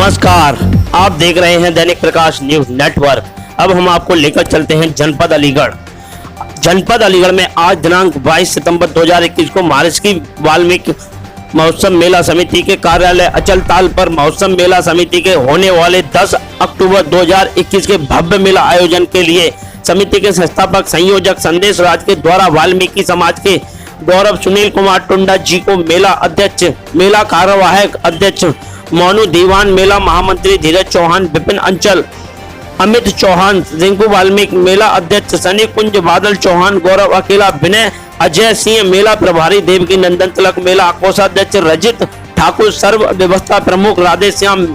नमस्कार, आप देख रहे हैं दैनिक प्रकाश न्यूज नेटवर्क। अब हम आपको लेकर चलते हैं जनपद अलीगढ़। जनपद अलीगढ़ में आज दिनांक 22 सितंबर 2021 को महर्षि वाल्मीकि महोत्सव मेला समिति के कार्यालय अचल ताल पर महोत्सव मेला समिति के होने वाले 10 अक्टूबर 2021 के भव्य मेला आयोजन के लिए समिति के संस्थापक संयोजक संदेश राज के द्वारा वाल्मीकि समाज के गौरव सुनील कुमार टुंडा जी को मेला अध्यक्ष, मेला कार्यवाहक अध्यक्ष मोनू दीवान, मेला महामंत्री धीरज चौहान, विपिन अंचल, अमित चौहान, रिंकू वाल्मीकि, मेला अध्यक्ष सनी कुंज, बादल चौहान, गौरव अकेला, विनय, अजय सिंह, मेला प्रभारी देवकी नंदन तिलक, मेला कोषाध्यक्ष रजित ठाकुर, सर्व व्यवस्था प्रमुख राधे श्याम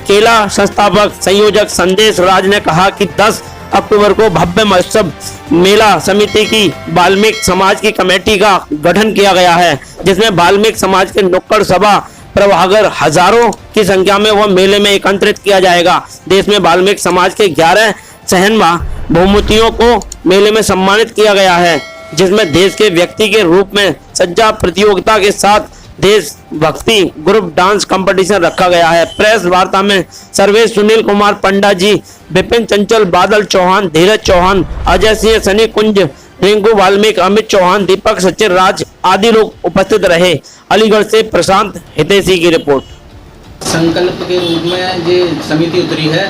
केला, संस्थापक संयोजक संदेश राज ने कहा कि 10 अक्टूबर को भव्य महोत्सव मेला समिति की वाल्मीकि समाज की कमेटी का गठन किया गया है, जिसमें वाल्मीकि समाज के नुक्कड़ सभा प्रभागर हजारों की संख्या में वह मेले में एकत्रित किया जाएगा। देश में वाल्मीकि समाज के 11 सहनमा बहुमतियों को मेले में सम्मानित किया गया है, जिसमें देश के व्यक्ति के रूप में सज्जा प्रतियोगिता के साथ देशभक्ति ग्रुप डांस कंपटीशन रखा गया है। प्रेस वार्ता में सर्वेश सुनील कुमार पंडा जी, विपिन चंचल, बादल चौहान, धीरज चौहान, अजय सिंह, सनी कुंज, रिंकू वाल्मीकि, अमित चौहान, दीपक सचिन राज आदि लोग उपस्थित रहे। अलीगढ़ से प्रशांत हितेशी की रिपोर्ट। संकल्प के रूप में ये समिति उतरी है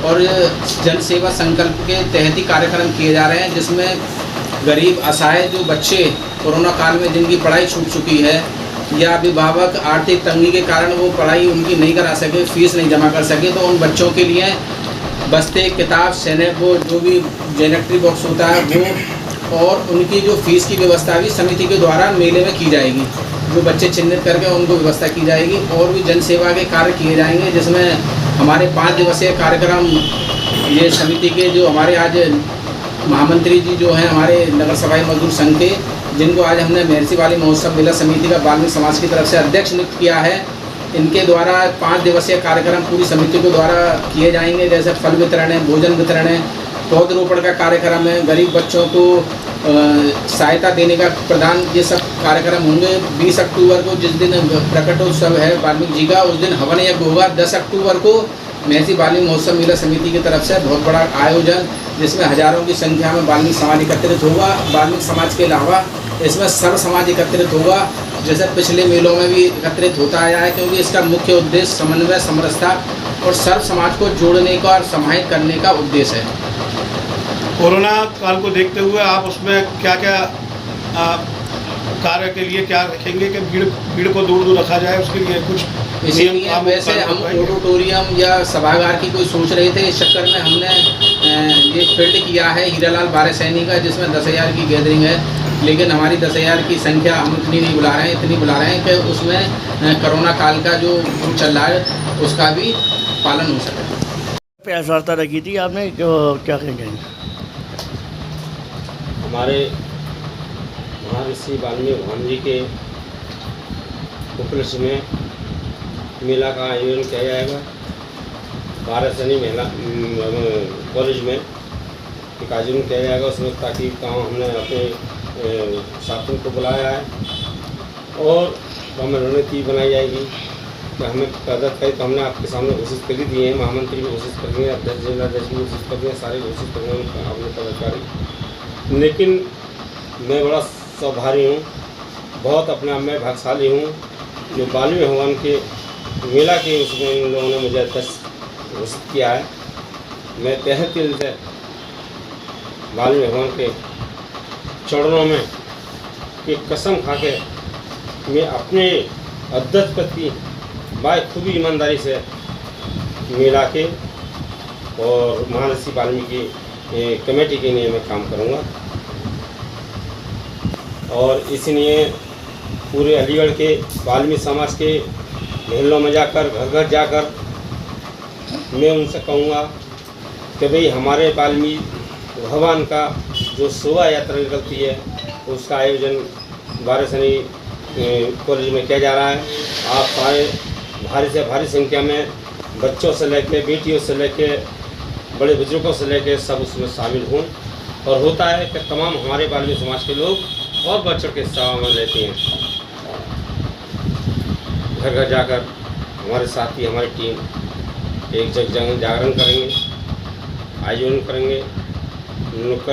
और जन सेवा संकल्प के तहत ही कार्यक्रम किए जा रहे हैं, जिसमें गरीब असहाय जो बच्चे कोरोना काल में जिनकी पढ़ाई छूट चुकी है या अभिभावक आर्थिक तंगी के कारण वो पढ़ाई उनकी नहीं करा सके, फीस नहीं जमा कर सके, तो उन बच्चों के लिए बस्ते, किताब, सैनिक, वो जो भी जेनेटरी बॉक्स होता है वो, और उनकी जो फीस की व्यवस्था भी समिति के द्वारा मेले में की जाएगी। जो बच्चे चिन्हित करके उनको व्यवस्था की जाएगी और भी जन सेवा के कार्य किए जाएंगे, जिसमें हमारे 5 दिवसीय कार्यक्रम ये समिति के जो हमारे आज महामंत्री जी जो हैं हमारे नगर सफाई मजदूर संघ के, जिनको आज हमने महर्षि वाल्मीकि महोत्सव मेला समिति का वाल्मीकि समाज की तरफ से अध्यक्ष नियुक्त किया है, इनके द्वारा 5 दिवसीय कार्यक्रम पूरी समिति के द्वारा किए जाएंगे। जैसे फल वितरण है, भोजन वितरण है, पौधरोपण का कार्यक्रम है, गरीब बच्चों को सहायता देने का प्रदान, ये सब कार्यक्रम होंगे। 20 अक्टूबर को जिस दिन प्रकटोत्सव है वाल्मीकि जी का, उस दिन हवन यज्ञ होगा। 10 अक्टूबर को महर्षि वाल्मीकि महोत्सव मेला समिति की तरफ से बहुत बड़ा आयोजन, जिसमें हजारों की संख्या में वाल्मीकि समाज एकत्रित होगा। वाल्मीकि समाज के अलावा इसमें सर्व समाज एकत्रित होगा, जैसे पिछले मेलों में भी एकत्रित होता आया है, क्योंकि इसका मुख्य उद्देश्य समन्वय, समरसता और सर्व समाज को जोड़ने का और समाहित करने का उद्देश्य है। कोरोना काल को देखते हुए आप उसमें क्या क्या कार्य के लिए क्या रखेंगे कि भीड़ को दूर दूर रखा जाए, उसके लिए कुछ इसीलिए वैसे हम ऑडिटोरियम या सभागार की कोई सोच रहे थे। इस चक्कर में हमने ये फील्ड किया है हीरालाल बारे सैनी का, जिसमें 10,000 की गैदरिंग है, लेकिन हमारी 10,000 की संख्या हम इतनी नहीं बुला रहे हैं, इतनी बुला रहे हैं कि उसमें कोरोना काल का जो चल रहा है उसका भी पालन हो सके। प्यास वार्ता रखी थी आपने, जो क्या कहेंगे? हमारे महर्षि वाल्मीकि भगवान जी के उपलक्ष्य में मेला का आयोजन किया जाएगा। 12 शनि महिला कॉलेज में एक आयोजन किया जाएगा उसमें, ताकि गाँव हमने अपने छात्रों को बुलाया है और गाँव में रणनीति बनाई जाएगी कि हमें प्रदत्त करें। तो हमने आपके सामने घोषित कर दी है, महामंत्री भी घोषित कर दिए, अध्यक्ष जिलाध्यक्ष भी घोषित कर दिए, सारे घोषित कर दिए आपने पदाधिकारी। लेकिन मैं बड़ा सौभाग्य हूँ, बहुत अपने आप में भाग्यशाली हूँ जो वाल्मीकि भगवान के मेला के उसमें इन लोगों ने मुझे अध्यक्ष घोषित किया है। मैं तहे दिल से वाल्मीकि भगवान के चरणों में एक कसम खा के मैं अपने अध्यक्ष प्रति बाखूबी ईमानदारी से मेला के और महर्षि वाल्मीकि कमेटी के लिए मैं काम करूंगा। और इसलिए पूरे अलीगढ़ के वाल्मीकि समाज के महलों में जाकर, घर घर जाकर मैं उनसे कहूँगा कि भाई हमारे वाल्मीकि भगवान का जो शोभा यात्रा निकलती है उसका आयोजन 12 शनि कॉलेज में किया जा रहा है। आप सारे भारी से भारी संख्या में बच्चों से लेकर, बेटियों से लेकर, बड़े बुजुर्गों से लेकर सब उसमें शामिल हों। और होता है कि तमाम हमारे वाल्मीकि समाज के लोग और बढ़ चढ़ के हिस्सा में लेते हैं। घर घर जाकर हमारे साथी, हमारी टीम एक जग जागरण करेंगे, आयोजन करेंगे, नुक्कड़